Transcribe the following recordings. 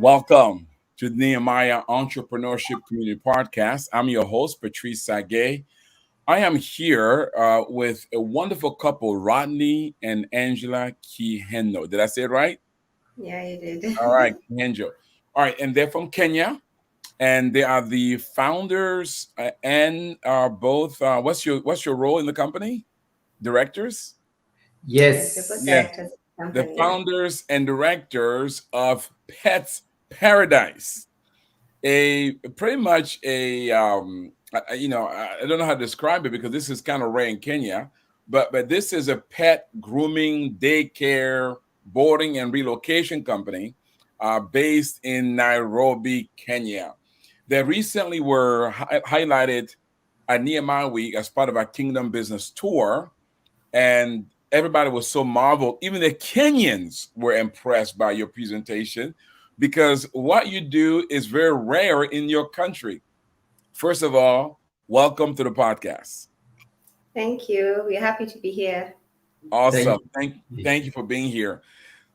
Welcome to the Nehemiah Entrepreneurship Community Podcast. I'm your host, Patrice Sage. I am here with a wonderful couple, Rodney and Angela Kihenjo. Did I say it right? Yeah, you did. All right, Kihenjo. All right, and they're from Kenya, and they are the founders and are both. What's your role in the company? Directors? Yes, the both Yes, directors of the the company. Yeah. founders and directors of Pets Paradise. A pretty much a I don't know how to describe it because this is kind of rare in Kenya, but this is a pet grooming daycare boarding and relocation company based in Nairobi, Kenya. They recently were highlighted at Nehemiah Week as part of our Kingdom Business Tour, and everybody was so marveled. Even the Kenyans were impressed by your presentation because what you do is very rare in your country. First of all, welcome to the podcast. Thank you. We're happy to be here. Awesome. Thank Thank you for being here.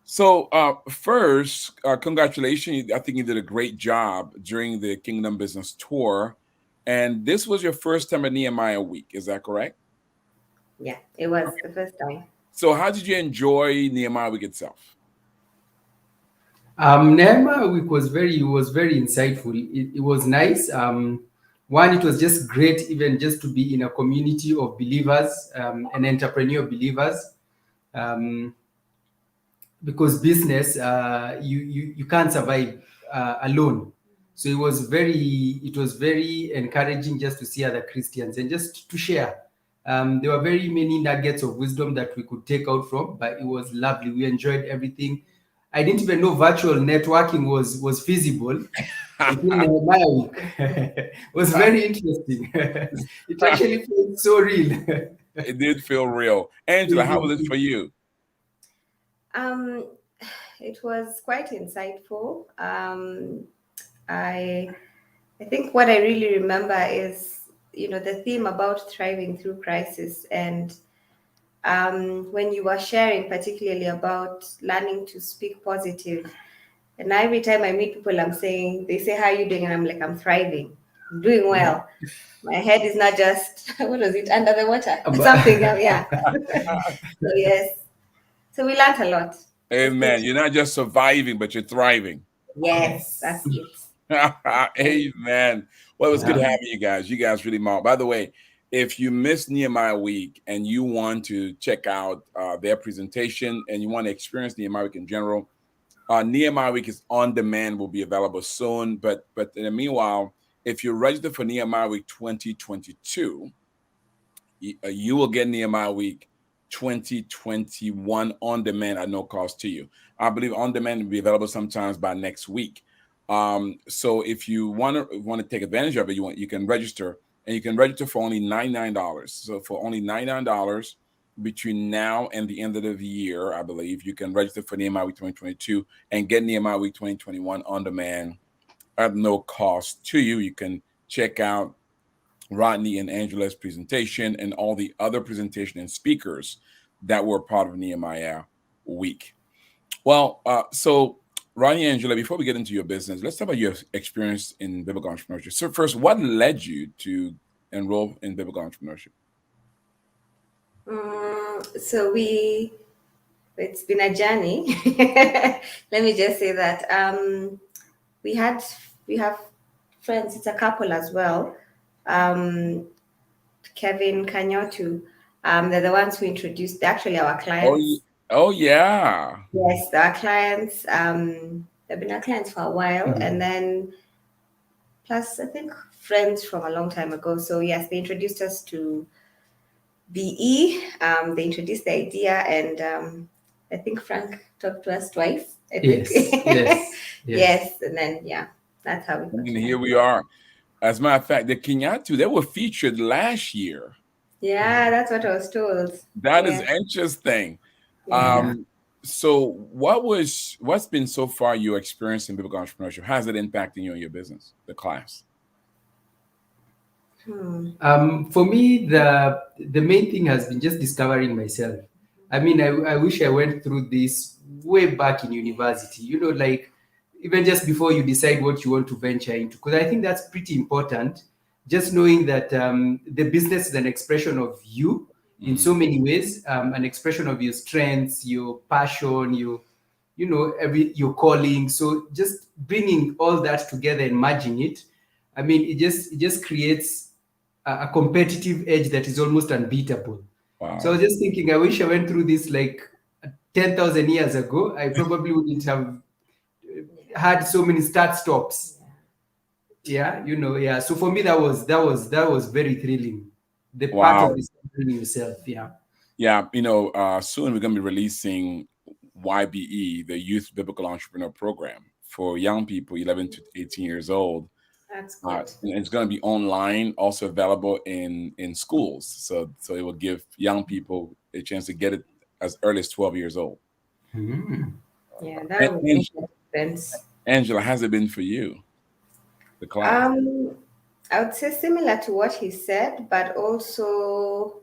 So, first, congratulations. I think you did a great job during the Kingdom Business Tour. And this was your first time at Nehemiah Week. Is that correct? Yeah, it was the first time. So, how did you enjoy Nehemiah Week itself? Nehemiah week was very insightful. It was nice. One, it was just great, even just to be in a community of believers and entrepreneur believers, um, because business you can't survive alone. So it was very encouraging just to see other Christians and just to share. There were very many nuggets of wisdom that we could take out from, but it was lovely. We enjoyed everything. I didn't even know virtual networking was feasible until Nehemiah week. It was very interesting. It actually felt so real. It did feel real. Angela, how was it for you? Um, it was quite insightful. I I think what I really remember is, the theme about thriving through crisis, and when you were sharing particularly about learning to speak positive. And every time I meet people, they say, "How are you doing?" And I'm like, "I'm thriving. I'm doing well. My head is not just, what was it, under the water?" Something, yeah. So, yes. So we learned a lot. It's good. Amen. You're not just surviving, but you're thriving. Yes, that's it. Amen. Well, it was good Yeah. having you guys. You guys really mark. By the way, if you missed Nehemiah Week and you want to check out their presentation and you want to experience Nehemiah Week in general, Nehemiah Week is on demand, will be available soon. But in the meanwhile, if you register for Nehemiah Week 2022, you will get Nehemiah Week 2021 on demand at no cost to you. I believe on demand will be available sometimes by next week. So if you want to take advantage of it, you can register, and you can register for only $99. So for only $99 between now and the end of the year, I believe you can register for Nehemiah Week 2022 and get Nehemiah Week 2021 on demand at no cost to you. You can check out Rodney and Angela's presentation and all the other presentation and speakers that were part of Nehemiah Week. Well, so Rodney and Angela, before we get into your business, let's talk about your experience in biblical entrepreneurship. So first, what led you to enroll in biblical entrepreneurship? So it's been a journey. Let me just say that we had we have friends. It's a couple as well. Um, Kevin Kanyotu. They're the ones who introduced. They're actually our Oh, clients. oh yeah. Yes, they're our clients. They've been our clients for a while, and then plus I think friends from a long time ago. So yes, they introduced us to BE. They introduced the idea, and I think Frank talked to us twice. I think. Yes. Yes, and then yeah, that's how we got And to here know. we are. As a matter of fact, the Kenyatta, they were featured last year. Yeah, that's what I was told. That is Yeah, interesting. yeah. Um, so what's been so far your experience in biblical entrepreneurship? How's it impacting you and your business, the class? Hmm. For me, the main thing has been just discovering myself. I mean, I wish I went through this way back in university. Like even just before you decide what you want to venture into, because I think that's pretty important. Just knowing that the business is an expression of you in so many ways, an expression of your strengths, your passion, your calling. So just bringing all that together and merging it, I mean, it just creates a competitive edge that is almost unbeatable. So I Wow. was just thinking, I wish I went through this like 10,000 years ago. I probably wouldn't have had so many start stops. Yeah. So for me, that was very thrilling. The part of Wow. discovering yourself. Yeah. Yeah, soon we're going to be releasing YBE, the Youth Biblical Entrepreneur Program for young people 11 to 18 years old. That's good. And it's going to be online, also available in schools. So it will give young people a chance to get it as early as 12 years old. Yeah, And that would make a difference. Angela, has it been for you, the class? Um, I would say similar to what he said, but also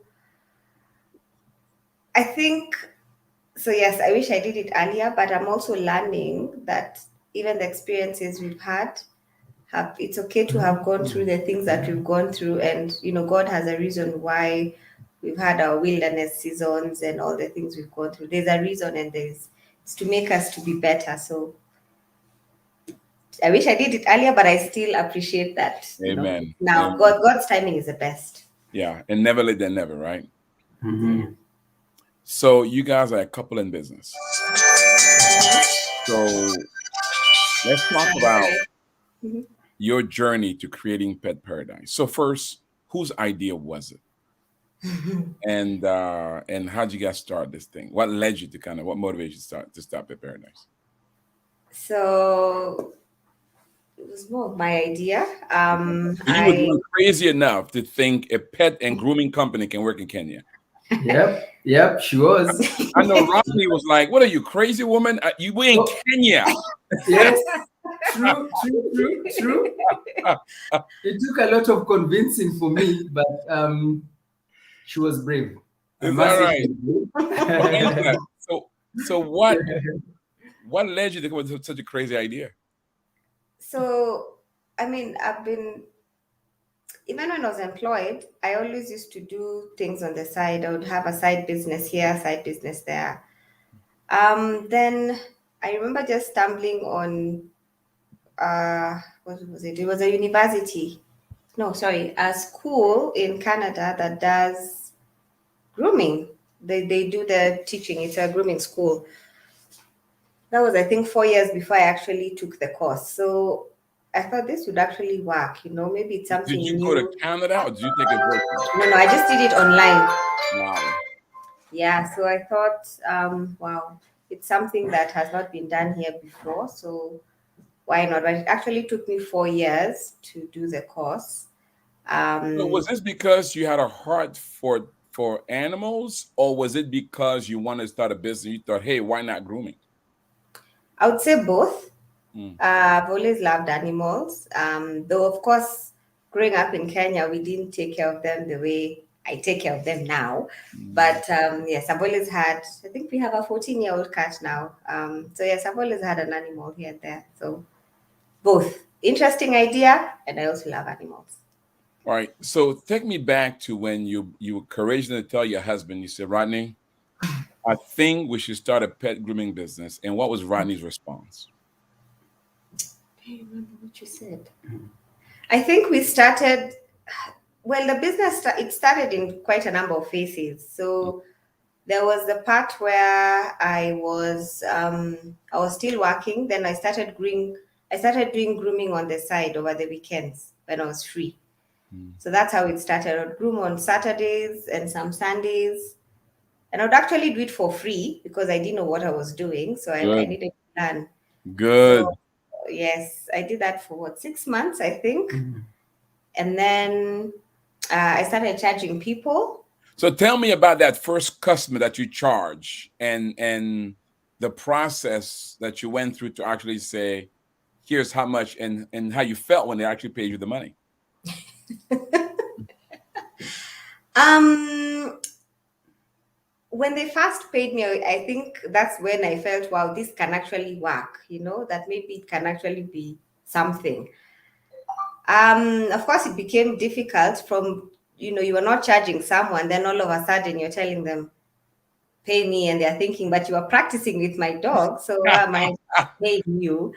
I think so. Yes, I wish I did it earlier, but I'm also learning that even the experiences we've had have it's okay to have gone through the things that we've gone through, and God has a reason why we've had our wilderness seasons and all the things we've gone through. There's a reason, and it's to make us to be better. So I wish I did it earlier, but I still appreciate that. Amen. Now Amen. God's timing is the best. Yeah, and never let than never, right? Yeah. So you guys are a couple in business. So let's talk about Mhm. your journey to creating Pet Paradise. So first, whose idea was it? And how'd you guys start this thing? What led you to what motivated you to start Pet Paradise? So it was more of my idea. You were I going crazy enough to think a pet and grooming company can work in Kenya. Yep. She was. I know Rodney was like, "What are you, crazy woman? We in Oh, Kenya." yes. True. It took a lot of convincing for me, but she was brave. I Is that must say right? she was So brave. Angela, so what led you to come up with such a crazy idea? so I mean I've been even when I was employed, I always used to do things on the side. I would have a side business here, side business there. Then I remember just stumbling on what was it? It was a university. No, sorry, a school in Canada that does grooming. They do the teaching. It's a grooming school. That was, I think, 4 years before I actually took the course. So I thought this would actually work. Maybe it's Did something you go to new. Canada or did you take it virtual? No, I just did it online. Wow. Yeah, so I thought, wow, it's something that has not been done here before. So why not? But it actually took me 4 years to do the course. So Um, was this because you had a heart for animals, or was it because you wanted to start a business? You thought, hey, why not grooming? I would say both. Mm. I've always loved animals. Though, of course, growing up in Kenya, we didn't take care of them the way I take care of them now. Mm. But yes, I've always had, I think we have a 14-year-old cat now. So yes, I've always had an animal here and there. So both. Interesting idea. And I also love animals. All right. So take me back to when you were courageous to tell your husband, you said, Rodney, I think we should start a pet grooming business. And what was Rodney's response? I remember what you said. I think we started, well, the business, it started in quite a number of phases. So there was the part where I was still working. Then I started doing grooming on the side over the weekends when I was free. Mm. So that's how it started. I would groom on Saturdays and some Sundays. And I would actually do it for free because I didn't know what I was doing. So I Good. needed to learn. Good. So yes, I did that for 6 months, I think. And then I started charging people. So tell me about that first customer that you charge and the process that you went through to actually say, here's how much and how you felt when they actually paid you the money. Um, when they first paid me, I think that's when I felt, wow, this can actually work, that maybe it can actually be something. Of course, it became difficult from, you were not charging someone, then all of a sudden you're telling them, pay me, and they're thinking, but you are practicing with my dog, so why am I paying you?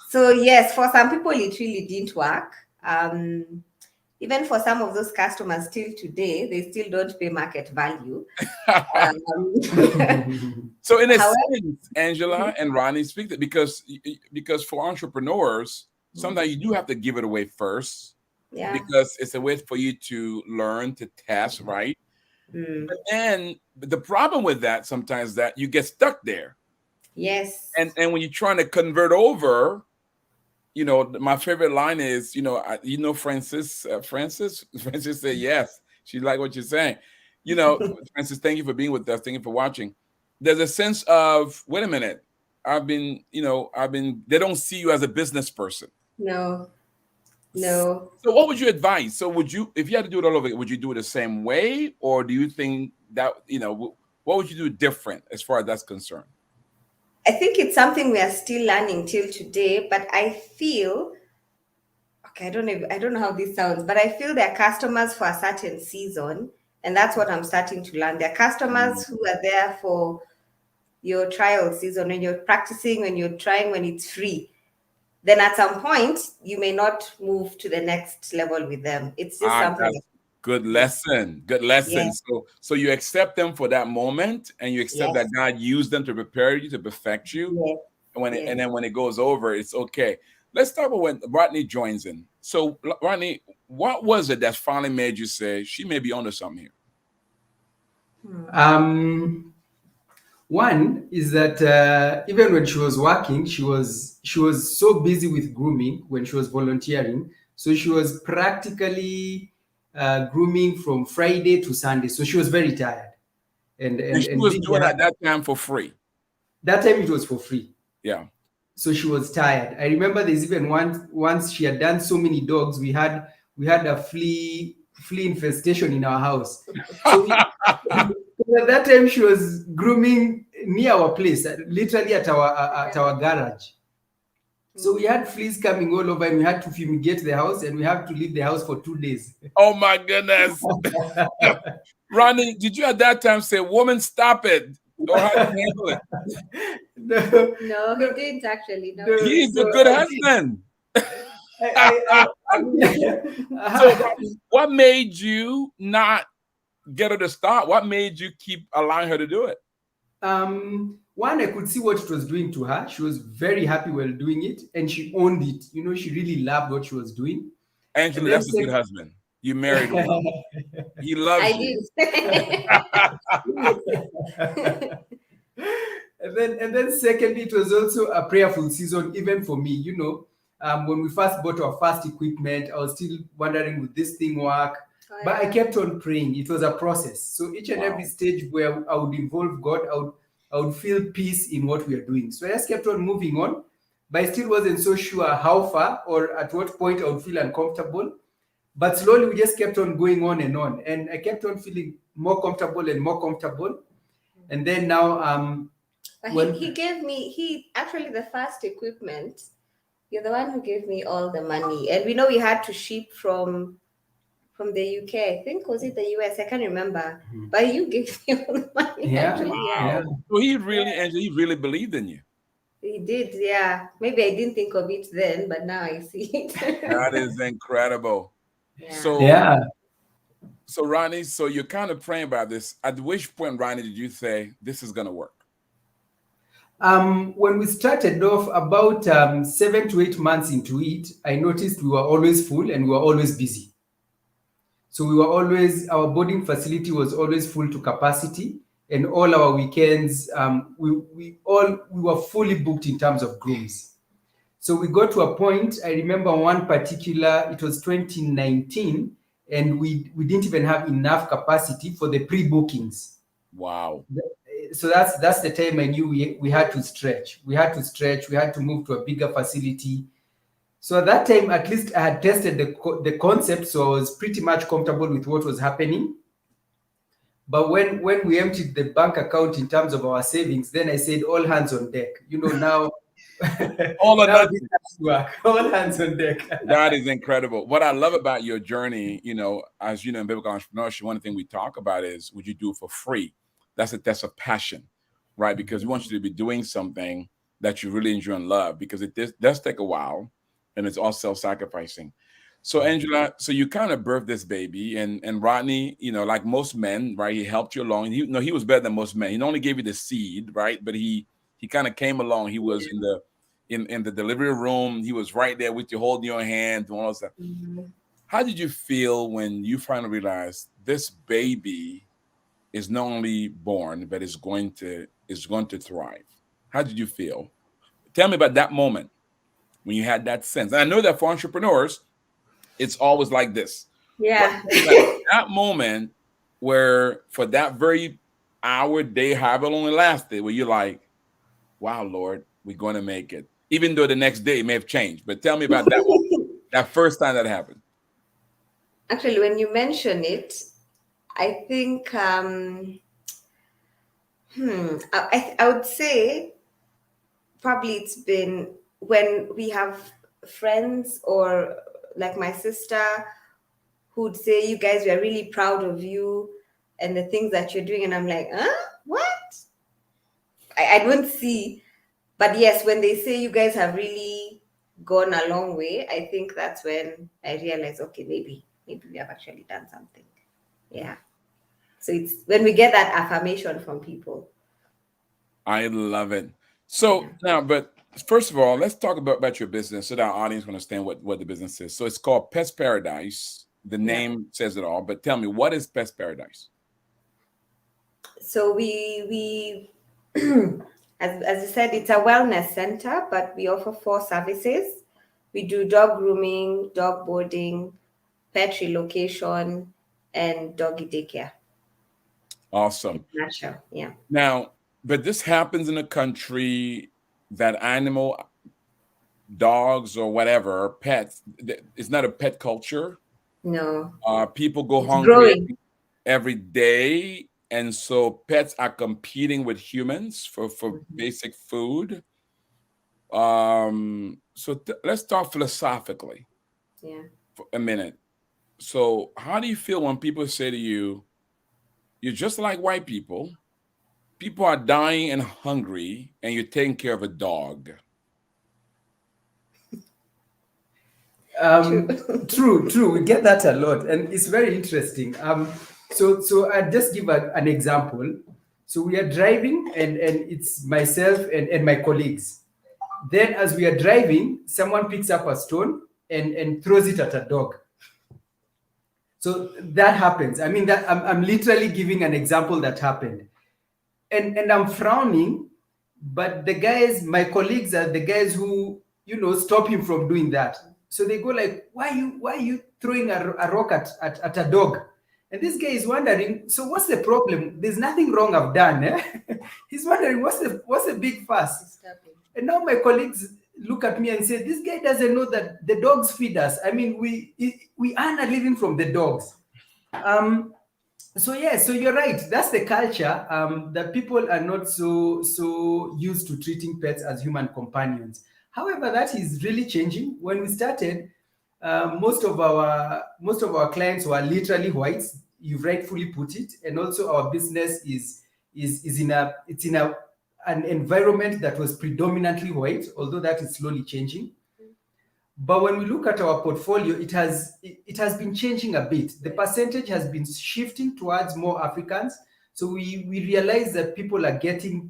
So yes, for some people, it really didn't work. Even for some of those customers still today, they still don't pay market value. So in a However, sense, Angela and Ronnie, speak that because for entrepreneurs, sometimes you do have to give it away first yeah. because it's a way for you to learn to test, right? But then the problem with that sometimes that you get stuck there. Yes. And when you're trying to convert over, my favorite line is, Francis Francis said yes. She liked what you're saying. Francis, thank you for being with us. Thank you for watching. There's a sense of, wait a minute, they don't see you as a business person. No. So what would you advise? So if you had to do it all over, would you do it the same way? Or do you think that, what would you do different as far as that's concerned? I think it's something we are still learning till today, but I feel, okay, I don't know how this sounds, but I feel they're customers for a certain season, and that's what I'm starting to learn. They're customers who are there for your trial season, when you're practicing, when you're trying, when it's free. Then at some point, you may not move to the next level with them. It's just something. That's good lesson. Good lesson. Yeah. So you accept them for that moment, and you accept that God used them to prepare you, to perfect you. Yes. And then when it goes over, it's okay. Let's start with when Rodney joins in. So Rodney, what was it that finally made you say she may be onto something here? One is that even when she was working, she was so busy with grooming when she was volunteering. So she was practically grooming from Friday to Sunday. So she was very tired. And she was doing at that time for free. That time it was for free. Yeah. So she was tired. I remember there's even once she had done so many dogs, we had a flea infestation in our house. So at that time she was grooming near our place, literally at our garage. So we had fleas coming all over, and we had to fumigate the house, and we had to leave the house for 2 days. Oh my goodness. Rodney, did you at that time say, "Woman, stop it"? Or how did you handle it? No, he didn't actually. No. He's a good husband. So what made you not get her to stop? What made you keep allowing her to do it? One, I could see what it was doing to her. She was very happy while doing it, and she owned it. She really loved what she was doing. Angela, that's a good husband. You married him. He loves you. And then secondly, it was also a prayerful season, even for me. When we first bought our first equipment, I was still wondering, would this thing work? Oh, yeah. But I kept on praying. It was a process. So each and every stage where I would involve God, I would feel peace in what we are doing. So I just kept on moving on, but I still wasn't so sure how far or at what point I would feel uncomfortable. But slowly we just kept on going on, and I kept on feeling more comfortable and more comfortable. And then now, he gave me, actually the first equipment, you're the one who gave me all the money. And we know we had to ship from the UK. I think, was it the US? I can't remember. But you gave me all the money. Yeah. Actually, wow. So he really believed in you. He did, yeah. Maybe I didn't think of it then, but now I see it. That is incredible. Yeah. So Ronnie, so you're kind of praying about this. At which point, Ronnie, did you say this is going to work? When we started off, about 7 to 8 months into it, I noticed we were always full and we were always busy. So our boarding facility was always full to capacity, and all our weekends, we were fully booked in terms of grooms. So we got to a point, I remember one particular, it was 2019, and we didn't even have enough capacity for the pre-bookings. Wow. So that's the time I knew we had to stretch. We had to move to a bigger facility. So at that time, at least I had tested the concept, so I was pretty much comfortable with what was happening. But when we emptied the bank account in terms of our savings, then I said all hands on deck. Now All or now this nothing. has to work. All hands on deck. That is incredible. What I love about your journey, as you know, in biblical entrepreneurship, one thing we talk about is would you do it for free? That's a passion, right? Because we want you to be doing something that you really enjoy and love, because it does take a while, and it's all self-sacrificing. So Angela, so you kind of birthed this baby, and Rodney, like most men, right? He helped you along. He was better than most men. He not only gave you the seed, right? But he kind of came along. He was in the delivery room. He was right there with you, holding your hand, doing all that stuff. Mm-hmm. How did you feel when you finally realized this baby is not only born, but is going to thrive? How did you feel? Tell me about that moment when you had that sense. And I know that for entrepreneurs, it's always like this. But Yeah. that moment where for that very hour, day, however long it lasted, where you're like, wow, Lord, we're going to make it. Even though the next day it may have changed. But tell me about that one, that first time that happened. Actually, when you mention it, I think I would say probably it's been when we have friends or like my sister who'd say, "You guys, we are really proud of you and the things that you're doing," and I'm like, what? I don't see. But yes, when they say you guys have really gone a long way, I think that's when I realize, okay, maybe we have actually done something. Yeah. So it's when we get that affirmation from people. I love it. So now, but first of all, let's talk about your business so that our audience can understand what the business is. So it's called Pets Paradise. The Yeah. name says it all. But tell me, what is Pets Paradise? So we as you said, it's a wellness center, but we offer 4 services. We do dog grooming, dog boarding, pet relocation, and doggy daycare. Awesome. In a nutshell, yeah. Now, but this happens in a country that animal, dogs or whatever, pets, it's not a pet culture. No, People go it's hungry growing. every day, and so pets are competing with humans for Mhm. basic food. So let's talk philosophically Yeah. for a minute. So how do you feel when people say to you, you're just like white people, people are dying and hungry, and you're taking care of a dog? True. True. We get that a lot, and it's very interesting. So I just give an example. So we are driving, and it's myself and my colleagues. Then, as we are driving, someone picks up a stone and throws it at a dog. So that happens. I mean, that I'm literally giving an example that happened, and I'm frowning, but my colleagues are the guys who stop him from doing that. So they go like, why are you throwing a rock at a dog? And this guy is wondering, so what's the problem? There's nothing wrong I've done. He's wondering what's the big fuss. Disturbing. And now my colleagues look at me and say, this guy doesn't know that the dogs feed us. I mean, we earn a living from the dogs. So yeah, so you're right. That's the culture, that people are not so used to treating pets as human companions. However, that is really changing. When we started, most of our clients were literally whites. You've rightfully put it, and also our business is in an environment that was predominantly white, although that is slowly changing. But when we look at our portfolio, it has been changing a bit. The percentage has been shifting towards more Africans. So we realize that people are getting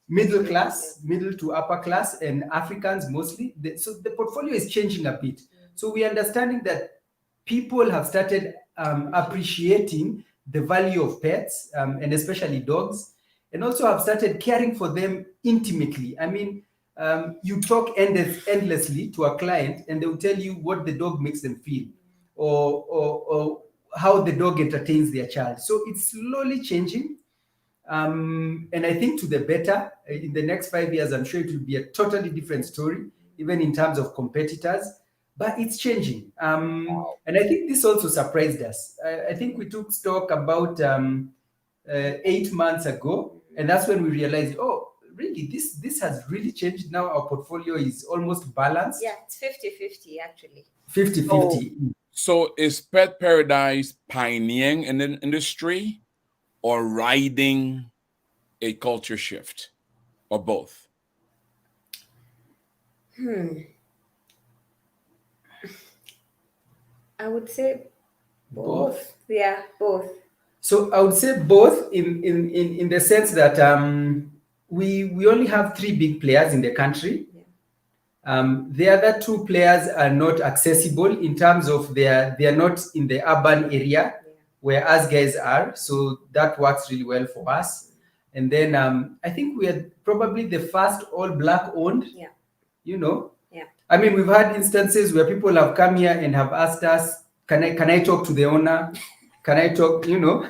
Middle class. middle to upper class, and Africans mostly. So the portfolio is changing a bit. So we are understanding that people have started appreciating the value of pets, and especially dogs, and also have started caring for them intimately. I mean, you talk endlessly to a client, and they'll tell you what the dog makes them feel, or how the dog entertains their child. So it's slowly changing. And I think to the better. In the next 5 years, I'm sure it will be a totally different story, even in terms of competitors. but it's changing. And I think this also surprised us. I think we took stock about 8 months ago, and that's when we realized, oh, really, this has really changed. Now our portfolio is almost balanced. Yeah, it's 50-50 actually. 50-50. So is Pet Paradise pioneering in the industry or riding a culture shift, or both? I would say both. Yeah, both. So I would say both in the sense that we only have 3 big players in the country. The other 2 players are not accessible in terms of they are not in the urban area where us guys are. So that works really well for us. And then I think we are probably the first all black owned. Yeah. You know. Yeah. I mean, we've had instances where people have come here and have asked us, can I talk to the owner? Can I talk, you know?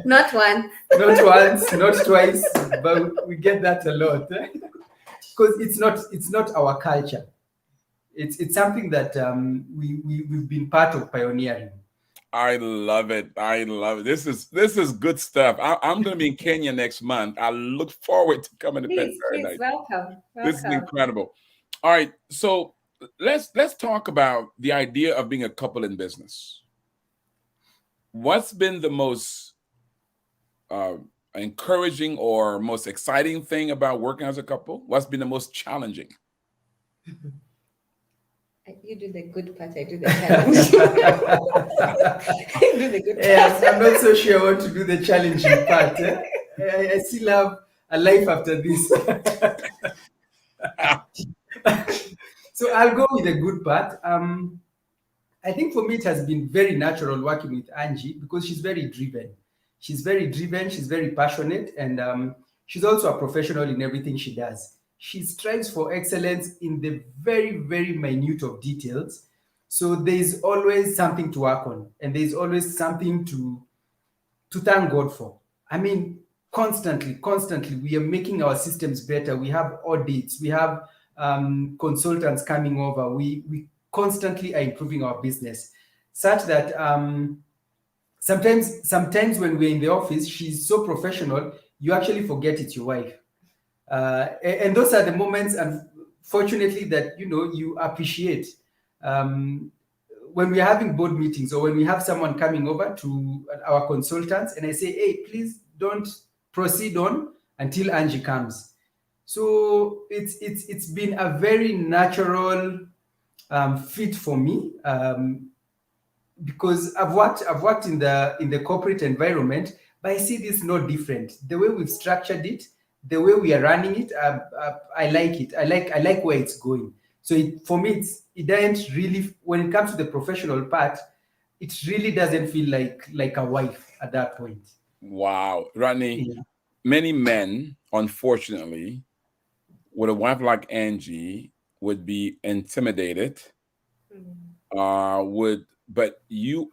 Not once. Not once, not twice, but we get that a lot. Because it's not our culture. It's something that we've been part of pioneering. I love it. I love it. This is good stuff. I'm going to be in Kenya next month. I look forward to coming to Pet Paradise. Please, welcome. This is incredible. All right, so let's talk about the idea of being a couple in business. What's been the most encouraging or most exciting thing about working as a couple? What's been the most challenging? You do the good part, I do the challenge. You do the good part. Yes, I'm not so sure I want to do the challenging part. I still have a life after this. So I'll go with the good part. I think for me it has been very natural working with Angie because she's very driven. She's very passionate, and she's also a professional in everything she does. She strives for excellence in the very, very minute of details. So there's always something to work on, and there's always something to thank God for. I mean, constantly, we are making our systems better. We have audits, we have consultants coming over. We constantly are improving our business, such that sometimes when we're in the office, she's so professional, you actually forget it's your wife. And those are the moments, unfortunately, that you appreciate when we're having board meetings or when we have someone coming over to our consultants, and I say, hey, please don't proceed on until Angie comes. So it's been a very natural fit for me, because I've worked in the corporate environment, but I see this no different. The way we've structured it, the way we are running it, I like it. I like where it's going. So for me, it doesn't really, when it comes to the professional part, it really doesn't feel like a wife at that point. Wow, Rodney, many men, unfortunately, with a wife like Angie, would be intimidated. But you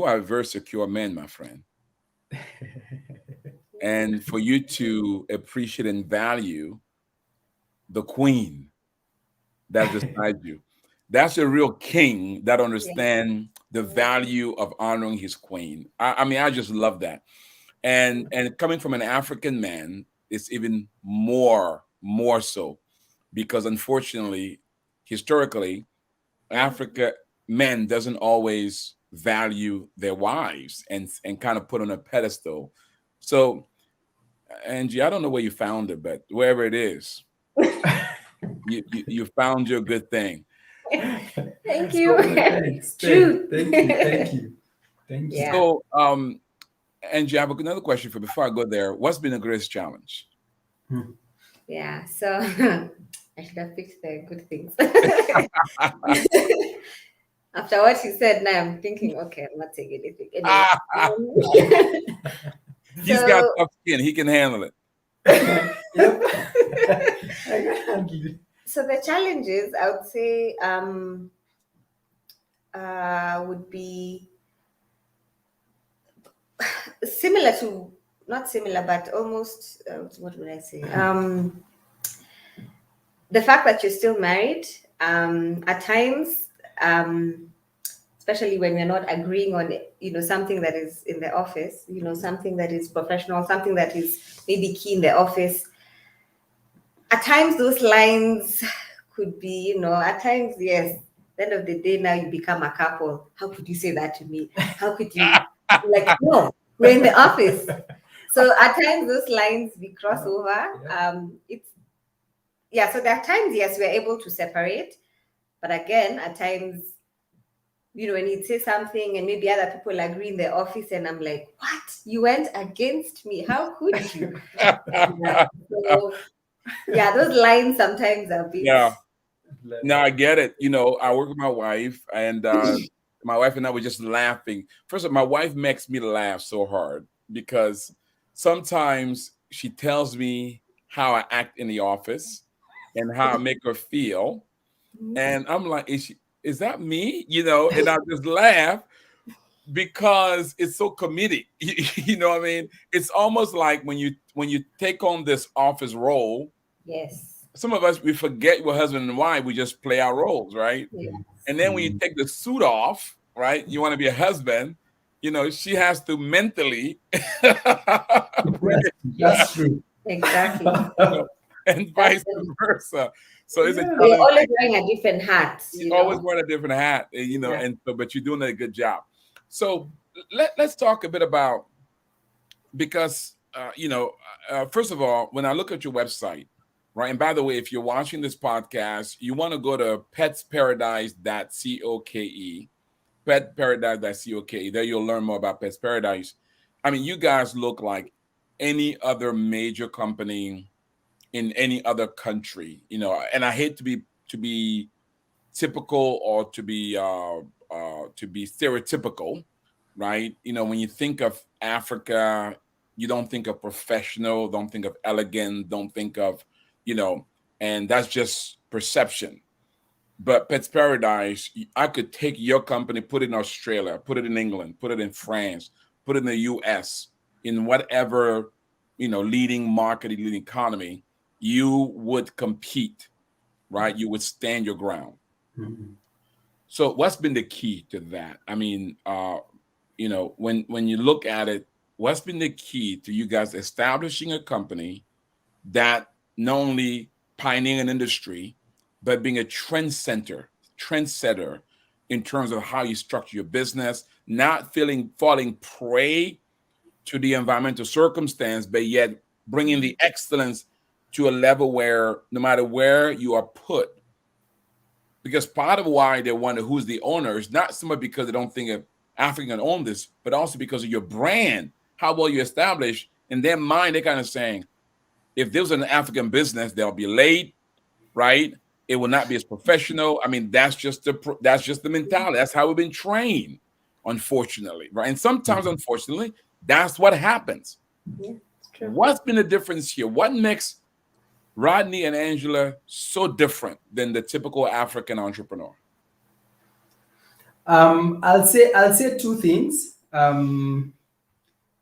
are a very secure man, my friend. And for you to appreciate and value the queen that's beside you, that's a real king that understands the value of honoring his queen. I mean, I just love that. And coming from an African man, it's even more so, because unfortunately, historically, Africa men doesn't always value their wives and kind of put on a pedestal. So, Angie, I don't know where you found it, but wherever it is, you found your good thing. Thank you. Thanks. Thank you. Yeah. So, Angie, I have another question for you before I go there. What's been the greatest challenge? Yeah, so I should have picked the good things. After what you said, now I'm thinking, okay, I'm not saying anything. Anyway, He's got tough skin. He can handle it. So the challenges, I would say, would be similar to, not similar, but almost, what would I say? The fact that you're still married, At times, especially when we're not agreeing on, something that is in the office, something that is professional, something that is maybe key in the office. At times, those lines could be, at times, yes. At the end of the day, now you become a couple. How could you say that to me? How could you? Like, no, we're in the office. So at times, those lines we cross over. So there are times, yes, we're able to separate. But again, at times, when you say something and maybe other people agree in the office, and I'm like, what? You went against me. How could you? So, those lines sometimes are a bit. Yeah. No, I get it. I work with my wife, and my wife and I were just laughing. First of all, my wife makes me laugh so hard because sometimes she tells me how I act in the office and how I make her feel. And I'm like, is that me? And I just laugh because it's so comedic. You know what I mean? It's almost like when you take on this office role. Yes. Some of us, we forget we're husband and wife. We just play our roles, right? Yes. And then when you take the suit off, right? You want to be a husband. She has to mentally bring it. That's true. Exactly. And vice versa. So it's a You're challenge. always wearing a different hat. You always wear a different hat, and so, but you're doing a good job. So let's talk a bit about, because first of all, when I look at your website, right? And by the way, if you're watching this podcast, you want to go to petsparadise.coke, petparadise.coke. There you'll learn more about Pets Paradise. I mean, you guys look like any other major company in any other country, and I hate to be typical or to be stereotypical, right? When you think of Africa, you don't think of professional, don't think of elegant, don't think of, and that's just perception. But Pets Paradise, I could take your company, put it in Australia, put it in England, put it in France, put it in the US, in whatever, leading market, leading economy, you would compete, right? You would stand your ground. Mhm. So what's been the key to that? I mean, when you look at it, what's been the key to you guys establishing a company that not only pioneering an industry, but being a trendsetter in terms of how you structure your business, not falling prey to the environmental circumstance, but yet bringing the excellence to a level where no matter where you are put, because part of why they wonder who's the owner is not so much because they don't think of African can own this, but also because of your brand, how well you establish. In their mind, they're kind of saying, if there was an African business, they'll be late, right? It will not be as professional. I mean, that's just the mentality. That's how we've been trained, unfortunately, right? And sometimes, unfortunately, that's what happens. Yeah, it's true. What's been the difference here? What makes Rodney and Angela so different than the typical African entrepreneur? I'll say two things.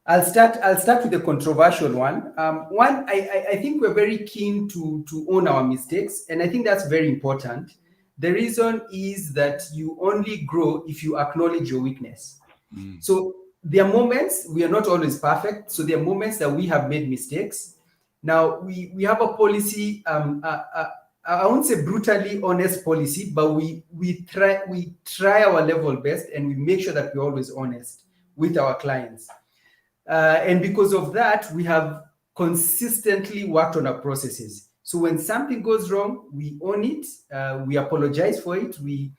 I'll start with the controversial one. One, I think we're very keen to own our mistakes, and I think that's very important. The reason is that you only grow if you acknowledge your weakness. So there are moments, we are not always perfect, so there are moments that we have made mistakes. Now we have a policy, I won't say brutally honest policy, but we try our level best, and we make sure that we're always honest with our clients. And because of that, we have consistently worked on our processes. So when something goes wrong, we own it, we apologize for it, we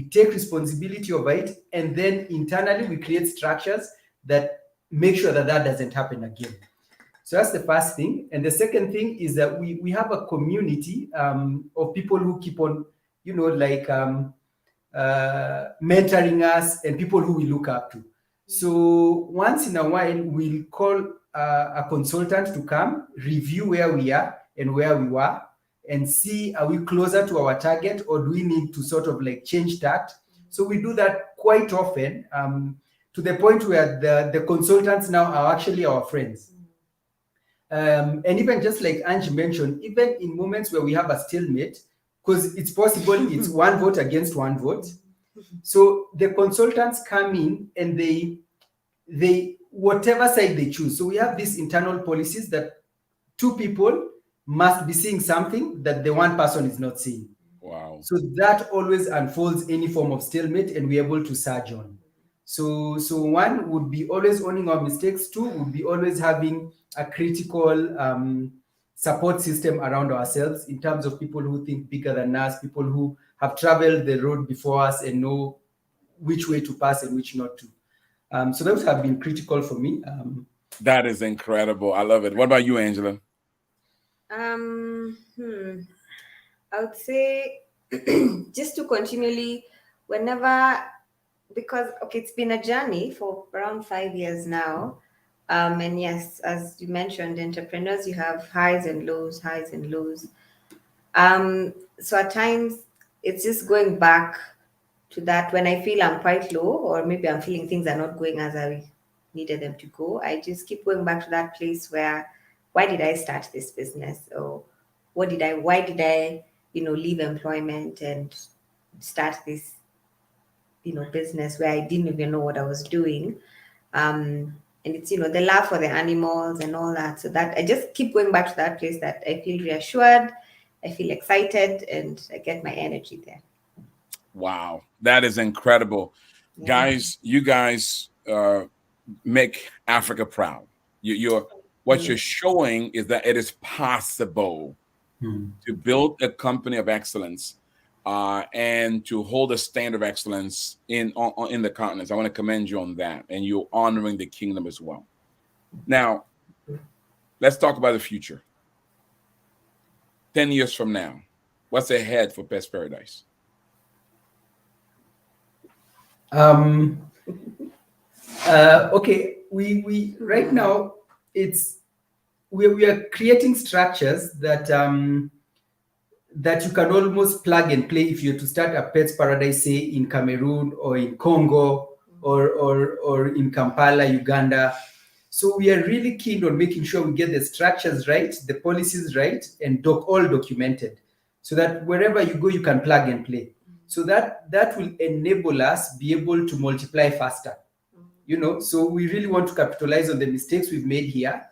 take responsibility over it, and then internally we create structures that make sure that doesn't happen again. So that's the first thing. And the second thing is that we have a community of people who keep on, mentoring us, and people who we look up to. So once in a while, we'll call a consultant to come review where we are and where we were, and see, are we closer to our target, or do we need to sort of like change tact? So we do that quite often, to the point where the consultants now are actually our friends. And even just like Angie mentioned, even in moments where we have a stalemate, because it's possible it's one vote against one vote. So the consultants come in and they whatever side they choose. So we have these internal policies that two people must be seeing something that the one person is not seeing. Wow. So that always unfolds any form of stalemate, and we're able to surge on. So one would be always owning our mistakes. Two would be always having a critical support system around ourselves in terms of people who think bigger than us, people who have traveled the road before us and know which way to pass and which not to. So those have been critical for me. That is incredible. I love it. What about you, Angela? I would say just to continually, whenever, because okay, it's been a journey for around 5 years now. And yes, as you mentioned, entrepreneurs, you have highs and lows, highs and lows. So at times it's just going back to that when I feel I'm quite low, or maybe I'm feeling things are not going as I needed them to go. I just keep going back to that place where, why did I start this business? Or why did I, leave employment and start this, business where I didn't even know what I was doing. And it's, the love for the animals and all that. So that I just keep going back to that place that I feel reassured, I feel excited, and I get my energy there. Wow, that is incredible. Yeah. Guys, you guys make Africa proud. What you're showing is that it is possible to build a company of excellence and to hold a standard of excellence in the continents. I want to commend you on that, and you're honoring the kingdom as well. Now, let's talk about the future. 10 years from now, what's ahead for Pets Paradise? Okay, we right now we are creating structures that that you can almost plug and play if you're to start a Pets Paradise, say in Cameroon or in Congo or in Kampala, Uganda. So we are really keen on making sure we get the structures right, the policies right, and all documented, so that wherever you go, you can plug and play. So that will enable us be able to multiply faster. So we really want to capitalize on the mistakes we've made here,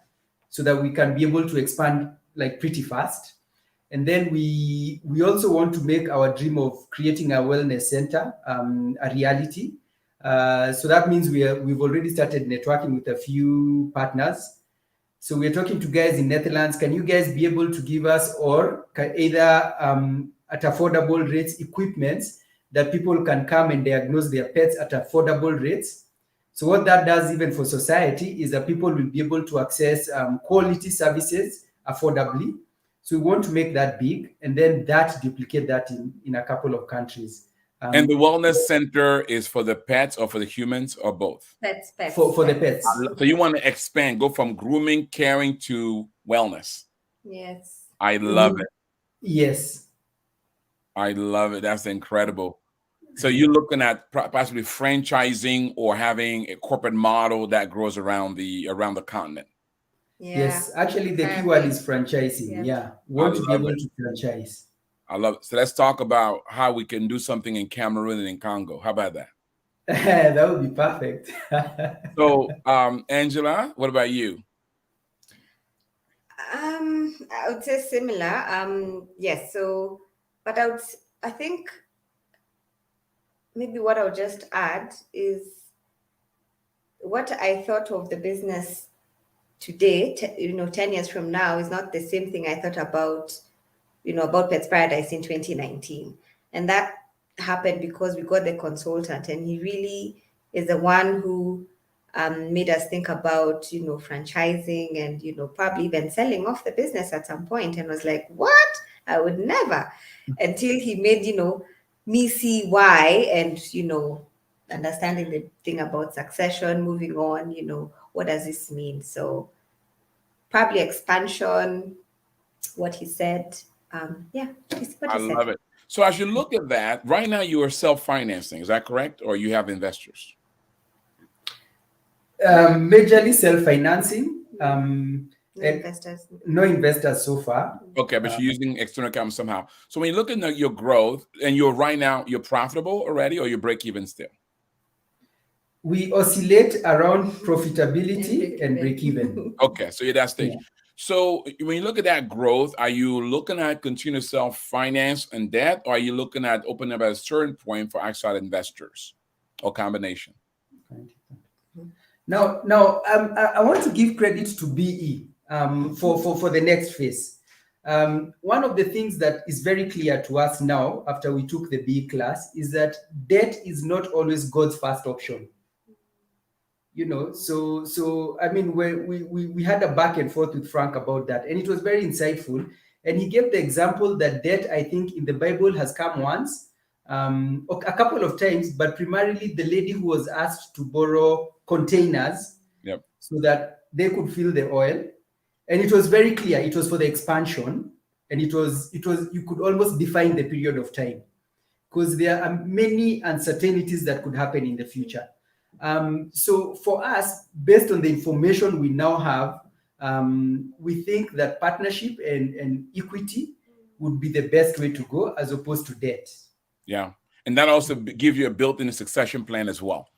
so that we can be able to expand like pretty fast. And then we also want to make our dream of creating a wellness center a reality. So that means we've already started networking with a few partners. So we're talking to guys in Netherlands. Can you guys be able to give us either at affordable rates equipments that people can come and diagnose their pets at affordable rates? So what that does even for society is that people will be able to access quality services affordably. So we want to make that big, and then duplicate that in a couple of countries. And the wellness center is for the pets or for the humans or both? Pets. For the pets. So you want to expand, go from grooming, caring to wellness. Yes. I love it. Yes. I love it. That's incredible. So you're looking at possibly franchising or having a corporate model that grows around the continent. Yeah. Yes, actually the keyword is franchising. Yeah. We want to be able to franchise. I love it. So let's talk about how we can do something in Cameroon and in Congo. How about that? That would be perfect. So, Angela, what about you? I would say similar. Yes. So, but I think maybe what I would just add is what I thought of the business today, 10 years from now, is not the same thing I thought about Pets Paradise in 2019. And that happened because we got the consultant, and he really is the one who made us think about, franchising and, probably even selling off the business at some point, and was like, what? I would never. Until he made, me see why, and, understanding the thing about succession, moving on, what does this mean? So probably expansion, what he said. I love it. So as you look at that, right now you are self-financing, is that correct? Or you have investors? Majorly self-financing. No investors. No investors so far. Okay, but you're using external capital somehow. So when you look at your growth, and you're profitable already, or you break even still? We oscillate around profitability and break even. Okay, so you're at that stage. Yeah. So when you look at that growth, are you looking at continue self-finance and debt, or are you looking at opening up at a certain point for outside investors, or combination? Now, I want to give credit to BE for the next phase. One of the things that is very clear to us now, after we took the BE class, is that debt is not always God's first option. You know, so I mean, we had a back and forth with Frank about that, and it was very insightful. And he gave the example that debt, I think, in the Bible has come once, a couple of times, but primarily the lady who was asked to borrow containers, Yep. so that they could fill the oil, and it was very clear it was for the expansion, and it was you could almost define the period of time, because there are many uncertainties that could happen in the future. So for us, based on the information we now have, we think that partnership and equity would be the best way to go, as opposed to debt. Yeah, and that also gives you a built-in succession plan as well.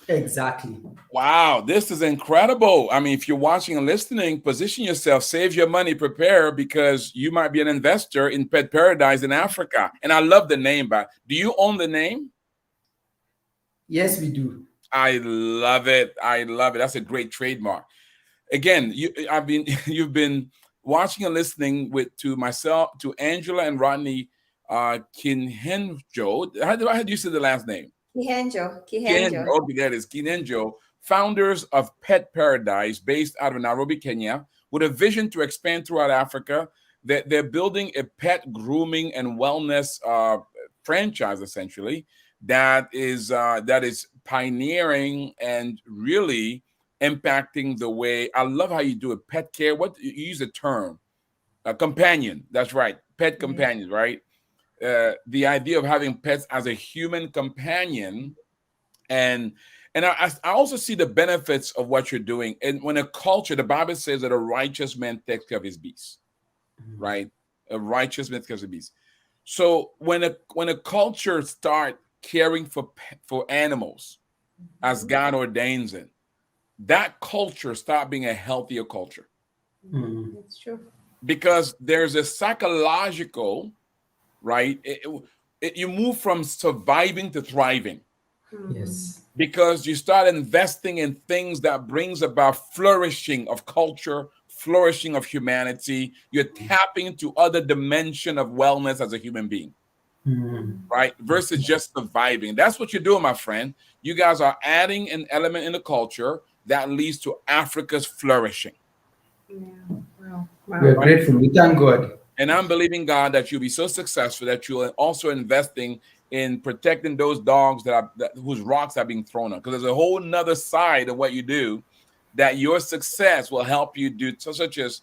Exactly. Wow, this is incredible. I mean, if you're watching and listening, position yourself, save your money, prepare, because you might be an investor in Pet Paradise in Africa. And I love the name, but do you own the name? Yes, we do. I love it. I love it. That's a great trademark. Again, you've been watching and listening to myself, to Angela and Rodney Kihenjo. How do you say the last name? Kihenjo. Okay, that is Kihenjo, founders of Pet Paradise, based out of Nairobi, Kenya, with a vision to expand throughout Africa. They're building a pet grooming and wellness franchise, essentially, that is pioneering and really impacting the way. I love how you do it. Pet care. What you use the term? Companion. That's right. Pet companions. Right. The idea of having pets as a human companion, and I also see the benefits of what you're doing. And when a culture, the Bible says that a righteous man takes care of his beasts, right? A righteous man takes care of his beasts. So when a culture start caring for animals as God ordains it, that culture start being a healthier culture. That's true. Because there's a psychological, right? You move from surviving to thriving. Yes. Because you start investing in things that brings about flourishing of culture, flourishing of humanity. You're tapping into other dimension of wellness as a human being, right? Versus just surviving. That's what you're doing, my friend. You guys are adding an element in the culture that leads to Africa's flourishing. Yeah. Wow. We're grateful. We thank God. And I'm believing God that you'll be so successful that you'll also investing in protecting those dogs whose rocks are being thrown on. Because there's a whole nother side of what you do that your success will help you do, such as,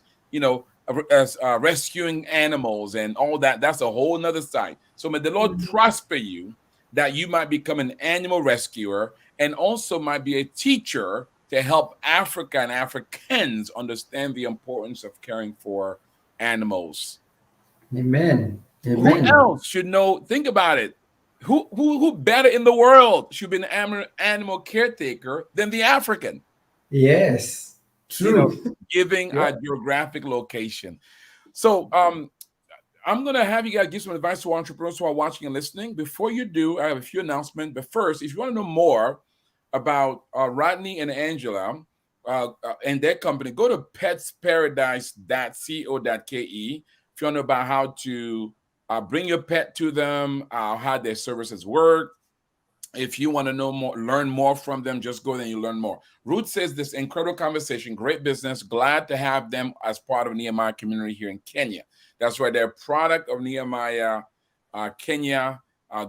rescuing animals and all that. That's a whole nother side. So may the Lord prosper you, that you might become an animal rescuer and also might be a teacher to help Africa and Africans understand the importance of caring for animals. Amen. Who else should know? Think about it. Who better in the world should be an animal caretaker than the African? Yes. True. Giving a geographic location. So I'm going to have you guys give some advice to entrepreneurs who are watching and listening. Before you do, I have a few announcements. But first, if you want to know more about Rodney and Angela and their company, go to petsparadise.co.ke. If you want to know about how to bring your pet to them, how their services work. If you want to know more, learn more from them, just go there and you learn more. Ruth says this incredible conversation, great business. Glad to have them as part of Nehemiah community here in Kenya. That's right. They're a product of Nehemiah Kenya.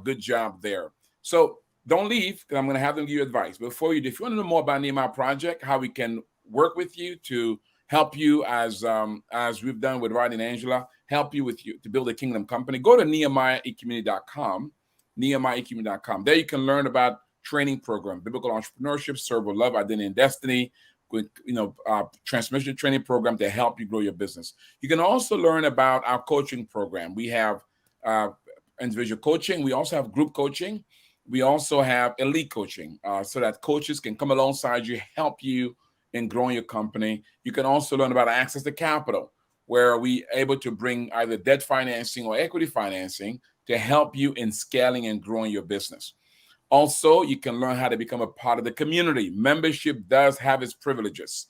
Good job there. So don't leave, because I'm going to have them give you advice. Before you do, if you want to know more about Nehemiah Project, how we can work with you to help you as we've done with Rodney and Angela, help you to build a kingdom company, go to NehemiahCommunity.com. NehemiahCommunity.com. There you can learn about training program, biblical entrepreneurship, serve with love, identity, and destiny, with transmission training program to help you grow your business. You can also learn about our coaching program. We have uh, individual coaching. We also have group coaching. We also have elite coaching, so that coaches can come alongside you, help you in growing your company. You can also learn about access to capital, where we able to bring either debt financing or equity financing to help you in scaling and growing your business. Also, you can learn how to become a part of the community. Membership does have its privileges.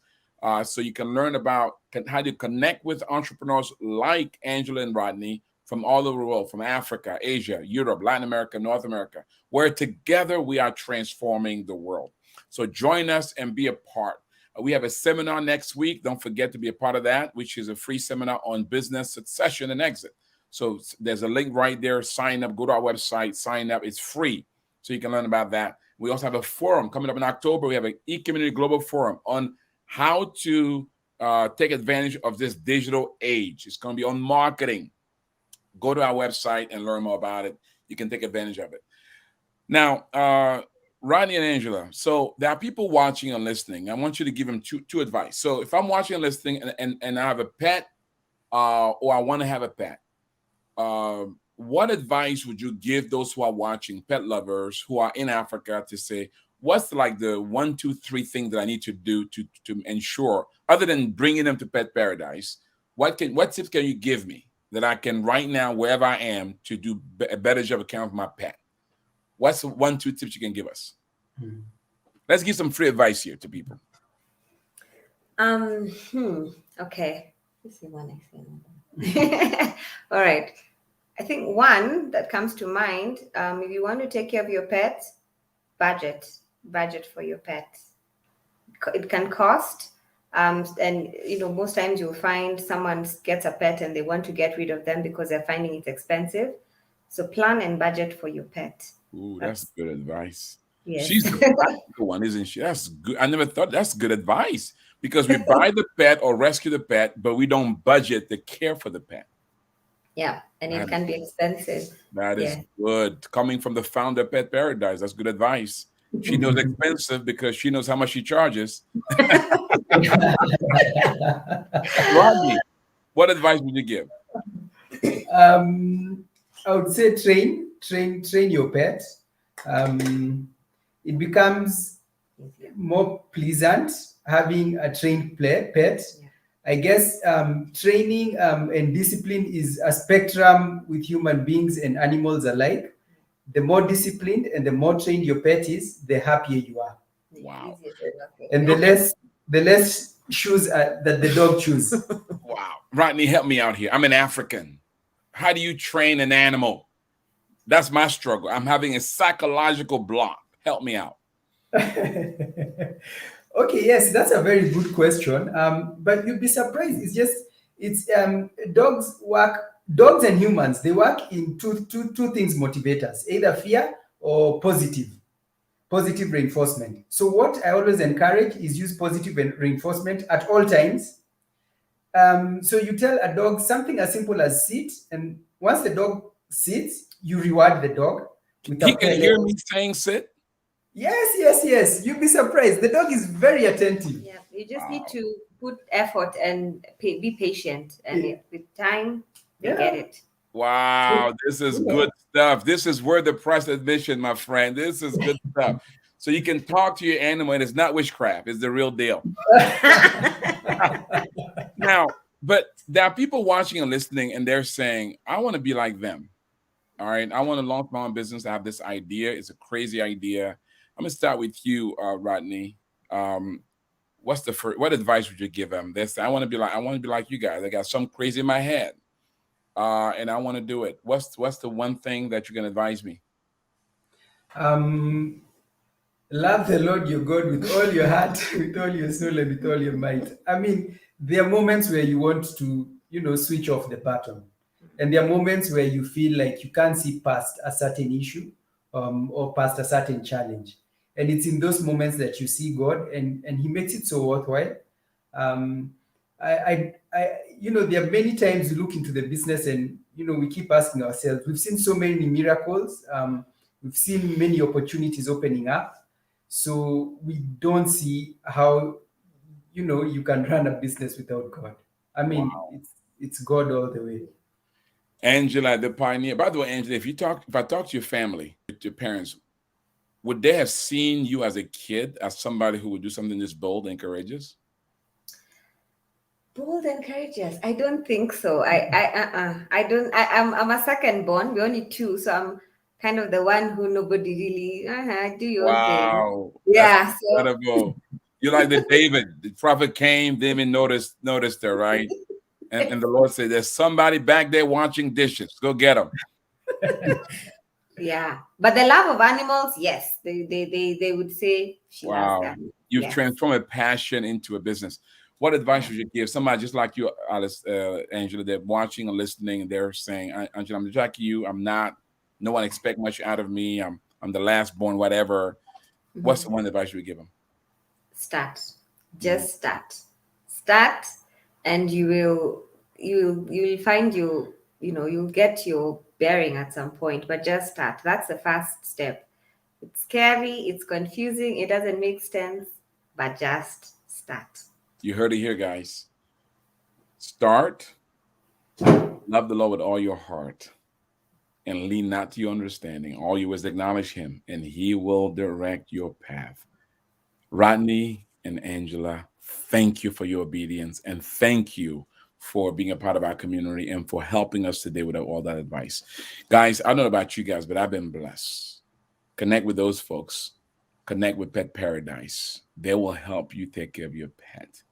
So you can learn about how to connect with entrepreneurs like Angela and Rodney from all over the world, from Africa, Asia, Europe, Latin America, North America, where together we are transforming the world. So join us and be a part. We have a seminar next week. Don't forget to be a part of that, which is a free seminar on business succession and exit. So there's a link right there. Sign up, go to our website, sign up. It's free. So you can learn about that. We also have a forum coming up in October. We have an e-community global forum on how to take advantage of this digital age. It's going to be on marketing. Go to our website and learn more about it. You can take advantage of it. Now, Rodney and Angela, so there are people watching and listening. I want you to give them two advice. So if I'm watching and listening and I have a pet or I want to have a pet, what advice would you give those who are watching, pet lovers who are in Africa, to say, what's like the 1, 2, 3 thing that I need to do to ensure, other than bringing them to Pet Paradise, what tips can you give me that I can right now, wherever I am, to do a better job of caring for my pet? What's the 1, 2 tips you can give us? Let's give some free advice here to people. Okay. Let's see one example. All right. I think one that comes to mind, if you want to take care of your pet, budget for your pet. It can cost, and most times you'll find someone gets a pet and they want to get rid of them because they're finding it expensive. So plan and budget for your pet. Ooh, that's good advice. Yes. She's the practical one, isn't she? That's good. I never thought that's good advice, because we buy the pet or rescue the pet, but we don't budget the care for the pet. Yeah, and it can be expensive. That is good. Coming from the founder of Pet Paradise, that's good advice. She knows expensive because she knows how much she charges. Rodney, what advice would you give? I would say train your pet. It becomes more pleasant having a trained pet. Yeah. I guess training and discipline is a spectrum with human beings and animals alike. The more disciplined and the more trained your pet is, the happier you are. Wow. And the less shoes that the dog chews. Wow. Rodney, help me out here. I'm an African. How do you train an animal? That's my struggle. I'm having a psychological block. Help me out. Okay, yes, that's a very good question. But you'd be surprised. Dogs and humans, they work in two things motivate us, either fear or positive reinforcement. So what I always encourage is use positive reinforcement at all times. So you tell a dog something as simple as sit, and once the dog sits, you reward the dog. He can hear me saying sit? Yes. You'll be surprised. The dog is very attentive. Yeah, you just need to put effort and be patient, and with time, they get it. Wow, this is good stuff. This is worth the price of admission, my friend. This is good stuff. So you can talk to your animal, and it's not witchcraft. It's the real deal. Now, but there are people watching and listening, and they're saying, I want to be like them. All right, I want to launch my own business. I have this idea. It's a crazy idea. I'm gonna start with you, Rodney. What advice would you give them? They say, I want to be like you guys. I got something crazy in my head, and I want to do it. What's the one thing that you can advise me? Love the Lord your God with all your heart, with all your soul, and with all your might. I mean, there are moments where you want to, switch off the button, and there are moments where you feel like you can't see past a certain issue, or past a certain challenge. And it's in those moments that you see God, and He makes it so worthwhile. There are many times you look into the business and, we keep asking ourselves, we've seen so many miracles. We've seen many opportunities opening up. So we don't see how you can run a business without God. I mean, Wow. it's God all the way. Angela, the pioneer. By the way, Angela, if I talk to your family, to your parents, would they have seen you as a kid as somebody who would do something this bold and courageous? Bold and courageous. I don't think so. I don't. I'm a second born. We're only two, so I'm kind of the one who nobody really. Do your thing. Wow, that's Yeah. So incredible. You're like the David. The prophet came, David noticed her, right? And the Lord said, "There's somebody back there washing dishes. Go get them." yeah, but the love of animals, yes, they would say she has Wow. that. You've Yes. transformed a passion into a business. What advice would you give somebody just like you, Alice, Angela, they're watching and listening and they're saying, Angela, I'm just like you. I'm not, no one expect much out of me. I'm the last born, whatever. What's the one advice you would give them? Start. Just start, and you'll find you'll get your bearing at some point, but just start. That's the first step. It's scary, it's confusing, it doesn't make sense, but just start. You heard it here, guys. Start, love the Lord with all your heart, and lean not to your understanding. All you is acknowledge him, and he will direct your path. Rodney and Angela, thank you for your obedience, and thank you for being a part of our community and for helping us today with all that advice. Guys, I don't know about you guys, but I've been blessed. Connect with those folks. Connect with Pet Paradise. They will help you take care of your pet.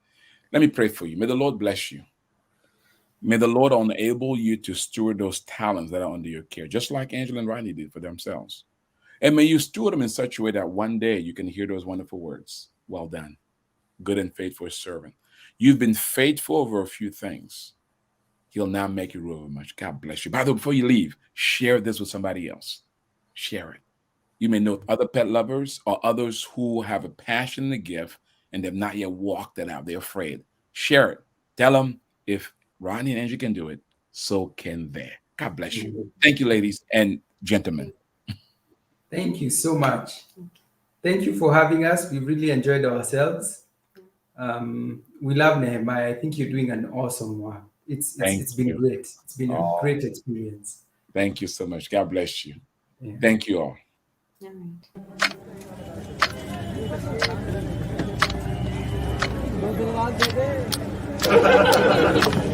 Let me pray for you. May the Lord bless you. May the Lord enable you to steward those talents that are under your care, just like Angela and Rodney did for themselves. And may you steward them in such a way that one day you can hear those wonderful words. Well done, good and faithful servant. You've been faithful over a few things. He'll now make you rule over much. God bless you. By the way, before you leave, share this with somebody else. Share it. You may know other pet lovers or others who have a passion and a gift and they've not yet walked it out. They're afraid. Share it. Tell them if Rodney and Angie can do it, so can they. God bless you. Thank you, ladies and gentlemen. Thank you so much. Thank you for having us. We really enjoyed ourselves. We love Nehemiah. I think you're doing an awesome work. It's been you. great. It's been a Oh, great experience. thank you so much. God bless you. Yeah. Thank you all. All right.